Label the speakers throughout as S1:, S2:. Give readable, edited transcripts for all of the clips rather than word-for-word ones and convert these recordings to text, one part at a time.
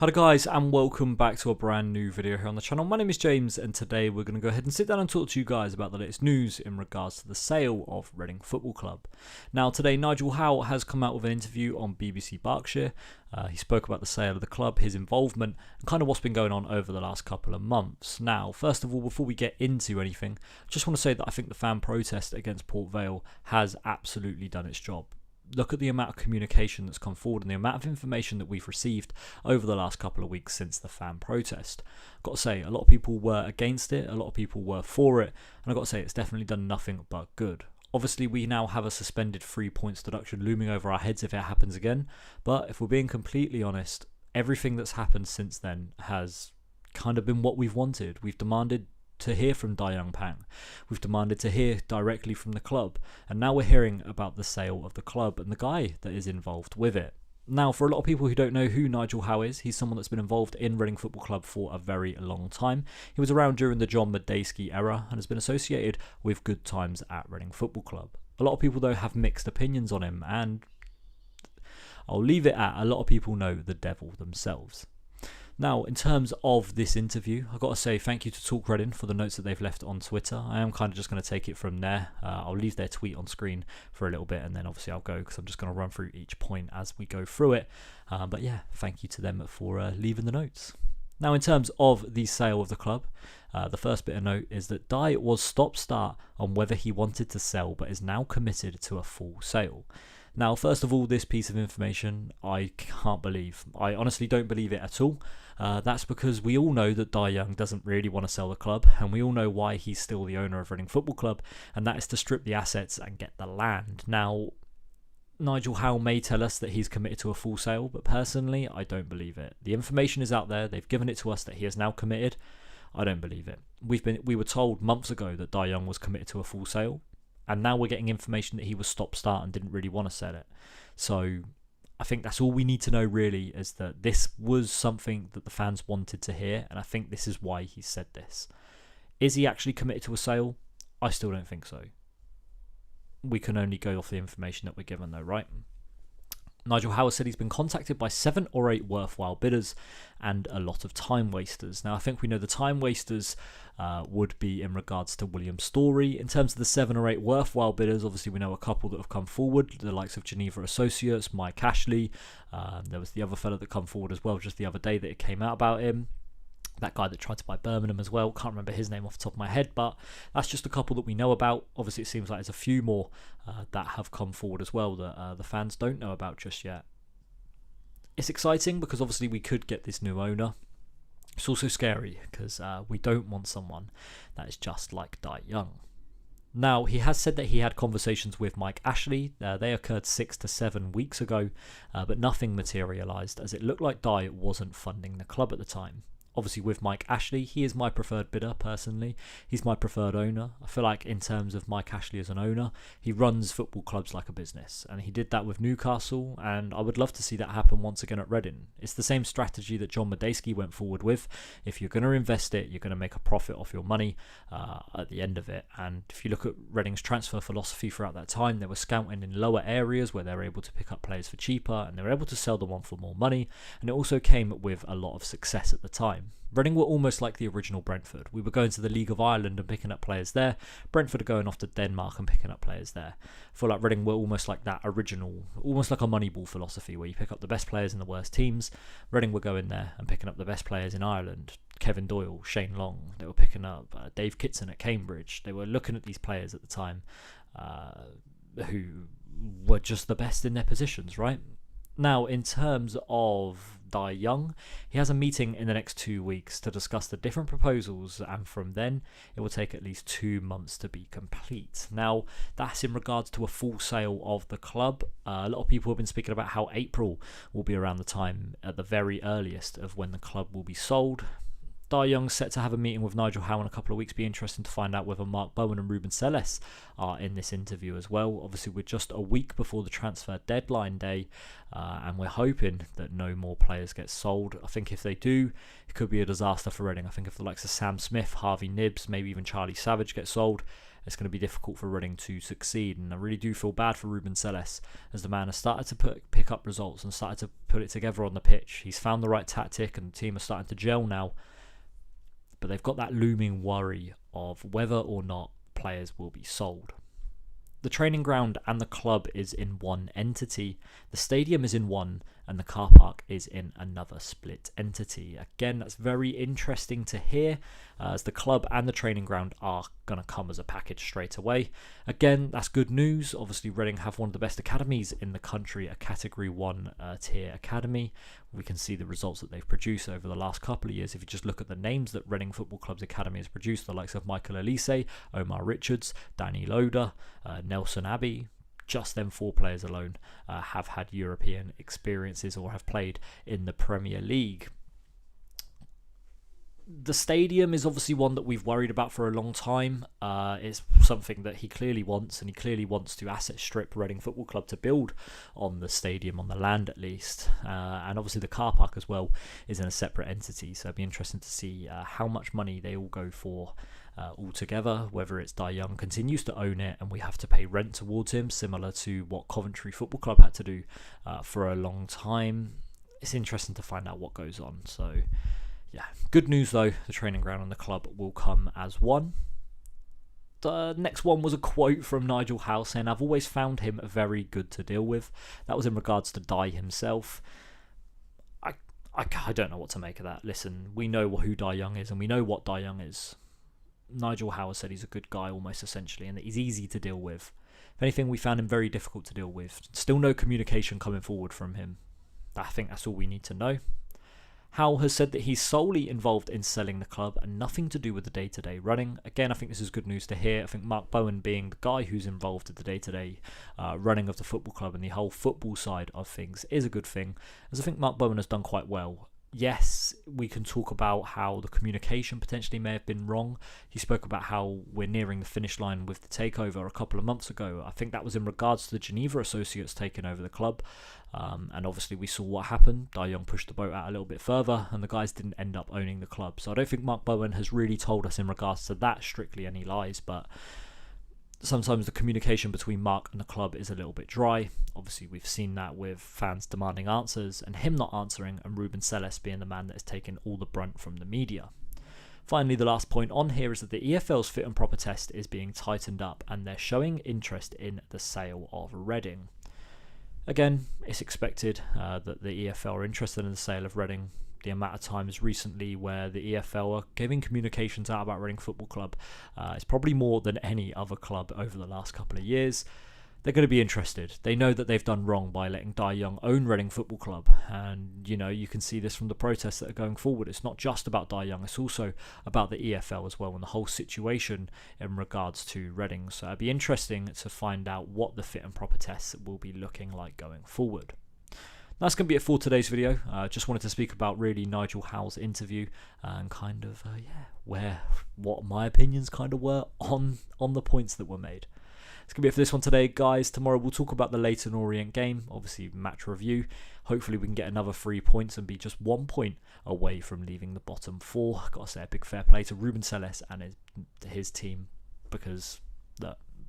S1: Hello guys, and welcome back to a brand new video here on the channel. My name is James, and today we're going to go ahead and sit down and talk to you guys about the latest news in regards to the sale of Reading Football Club. Now today Nigel Howe has come out with an interview on BBC Berkshire. He spoke about the sale of the club, his involvement, and kind of what's been going on over the last couple of months. Now, first of all, before we get into anything, I just want to say that I think the fan protest against Port Vale has absolutely done its job. Look at the amount of communication that's come forward and the amount of information that we've received over the last couple of weeks since the fan protest. I've got to say, a lot of people were against it, a lot of people were for it, and I've got to say it's definitely done nothing but good. Obviously, we now have a suspended 3 points deduction looming over our heads if it happens again, but if we're being completely honest, everything that's happened since then has kind of been what we've wanted. We've demanded to hear from Dayang Pang. We've demanded to hear directly from the club, and now we're hearing about the sale of the club and the guy that is involved with it. Now, for a lot of people who don't know who Nigel Howe is, he's someone that's been involved in Reading Football Club for a very long time. He was around during the John Medeski era and has been associated with good times at Reading Football Club. A lot of people, though, have mixed opinions on him, and I'll leave it at a lot of people know the devil themselves. Now, in terms of this interview, I've got to say thank you to Talk Reading for the notes that they've left on Twitter. I am kind of just going to take it from there. I'll leave their tweet on screen for a little bit, and then obviously I'll go because I'm just going to run through each point as we go through it. But yeah, thank you to them for leaving the notes. Now, in terms of the sale of the club, the first bit of note is that Dye was stop-start on whether he wanted to sell, but is now committed to a full sale. Now, first of all, this piece of information I can't believe. I honestly don't believe it at all. That's because we all know that Dai Young doesn't really want to sell the club, and we all know why he's still the owner of Reading Football Club, and that is to strip the assets and get the land. Now, Nigel Howe may tell us that he's committed to a full sale, but personally, I don't believe it. The information is out there. They've given it to us that he is now committed. I don't believe it. We were told months ago that Dai Young was committed to a full sale, and now we're getting information that he was stop-start and didn't really want to sell it. So I think that's all we need to know really, is that this was something that the fans wanted to hear, and I think this is why he said this. Is he actually committed to a sale? I still don't think so. We can only go off the information that we're given though, right? Nigel Howe said he's been contacted by 7 or 8 worthwhile bidders and a lot of time wasters. Now, I think we know the time wasters would be in regards to William Story. In terms of the 7 or 8 worthwhile bidders, obviously we know a couple that have come forward, the likes of Geneva Associates, Mike Ashley. There was the other fella that come forward as well just the other day that it came out about him. That guy that tried to buy Birmingham as well. Can't remember his name off the top of my head, but that's just a couple that we know about. Obviously, it seems like there's a few more that have come forward as well that the fans don't know about just yet. It's exciting because obviously we could get this new owner. It's also scary because we don't want someone that is just like Dai Young. Now, he has said that he had conversations with Mike Ashley. They occurred 6 to 7 weeks ago, but nothing materialised as it looked like Dai wasn't funding the club at the time. Obviously, with Mike Ashley, he is my preferred bidder personally. He's my preferred owner. I feel like in terms of Mike Ashley as an owner, he runs football clubs like a business, and he did that with Newcastle, and I would love to see that happen once again at Reading. It's the same strategy that John Medeski went forward with. If you're going to invest it, you're going to make a profit off your money at the end of it. And if you look at Reading's transfer philosophy throughout that time, they were scouting in lower areas where they were able to pick up players for cheaper, and they were able to sell them on for more money, and it also came with a lot of success at the time. Reading were almost like the original Brentford. We were going to the League of Ireland and picking up players there. Brentford are going off to Denmark and picking up players there. I feel like Reading were almost like that original, almost like a Moneyball philosophy where you pick up the best players in the worst teams. Reading were going there and picking up the best players in Ireland. Kevin Doyle, Shane Long, they were picking up Dave Kitson at Cambridge. They were looking at these players at the time who were just the best in their positions, right? Now, in terms of Dai Young, he has a meeting in the next 2 weeks to discuss the different proposals, and from then it will take at least 2 months to be complete. Now, that's in regards to a full sale of the club. A lot of people have been speaking about how April will be around the time at the very earliest of when the club will be sold. Dar Young's set to have a meeting with Nigel Howe in a couple of weeks. Be interesting to find out whether Mark Bowen and Ruben Selles are in this interview as well. Obviously, we're just a week before the transfer deadline day, and we're hoping that no more players get sold. I think if they do, it could be a disaster for Reading. I think if the likes of Sam Smith, Harvey Nibbs, maybe even Charlie Savage get sold, it's going to be difficult for Reading to succeed. And I really do feel bad for Ruben Selles, as the man has started to pick up results and started to put it together on the pitch. He's found the right tactic and the team are starting to gel now, but they've got that looming worry of whether or not players will be sold. The training ground and the club is in one entity. The stadium is in one and the car park is in another split entity. Again, that's very interesting to hear, as the club and the training ground are going to come as a package straight away. Again, that's good news. Obviously, Reading have one of the best academies in the country, a Category 1 tier academy. We can see the results that they've produced over the last couple of years. If you just look at the names that Reading Football Club's academy has produced, the likes of Michael Elise, Omar Richards, Danny Loader, Nelson Abbey, just them 4 players alone have had European experiences or have played in the Premier League. The stadium is obviously one that we've worried about for a long time. It's something that he clearly wants, and he clearly wants to asset strip Reading Football Club to build on the stadium, on the land at least. And obviously the car park as well is in a separate entity, so it'd be interesting to see how much money they all go for altogether, whether it's Dar Young continues to own it and we have to pay rent towards him, similar to what Coventry Football Club had to do for a long time. It's interesting to find out what goes on. So yeah, good news though, the training ground and the club will come as one. The next one was a quote from Nigel Howe saying, "I've always found him very good to deal with." That was in regards to Dar himself. I don't know what to make of that. Listen, we know who Dar Young is and we know what Dar Young is. Nigel Howe said he's a good guy almost essentially, and that he's easy to deal with. If anything, we found him very difficult to deal with. Still no communication coming forward from him. I think that's all we need to know. Howe has said that he's solely involved in selling the club and nothing to do with the day-to-day running. Again, I think this is good news to hear. I think Mark Bowen being the guy who's involved in the day-to-day running of the football club and the whole football side of things is a good thing, as I think Mark Bowen has done quite well. Yes, we can talk about how the communication potentially may have been wrong. He spoke about how we're nearing the finish line with the takeover a couple of months ago. I think that was in regards to the Geneva Associates taking over the club. And obviously we saw what happened. Dar Young pushed the boat out a little bit further and the guys didn't end up owning the club. So I don't think Mark Bowen has really told us in regards to that strictly any lies, but sometimes the communication between Mark and the club is a little bit dry. Obviously, we've seen that with fans demanding answers and him not answering, and Ruben Selles being the man that has taken all the brunt from the media. Finally, the last point on here is that the EFL's fit and proper test is being tightened up and they're showing interest in the sale of Reading. Again, it's expected that the EFL are interested in the sale of Reading. The amount of times recently where the EFL are giving communications out about Reading Football Club is probably more than any other club over the last couple of years. They're going to be interested. They know that they've done wrong by letting Dar Young own Reading Football Club, and you can see this from the protests that are going forward. It's not just about Dar Young, it's also about the EFL as well and the whole situation in regards to Reading. So it'd be interesting to find out what the fit and proper tests will be looking like going forward. That's going to be it for today's video. Just wanted to speak about really Nigel Howe's interview and kind of what my opinions kind of were on the points that were made. It's going to be it for this one today, guys. Tomorrow we'll talk about the Leyton Orient game, obviously match review. Hopefully we can get another 3 points and be just 1 point away from leaving the bottom 4. Got to say a big fair play to Ruben Selles and his team, because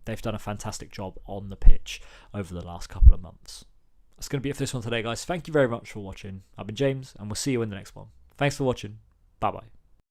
S1: they've done a fantastic job on the pitch over the last couple of months. That's going to be it for this one today, guys. Thank you very much for watching. I've been James, and we'll see you in the next one. Thanks for watching. Bye-bye.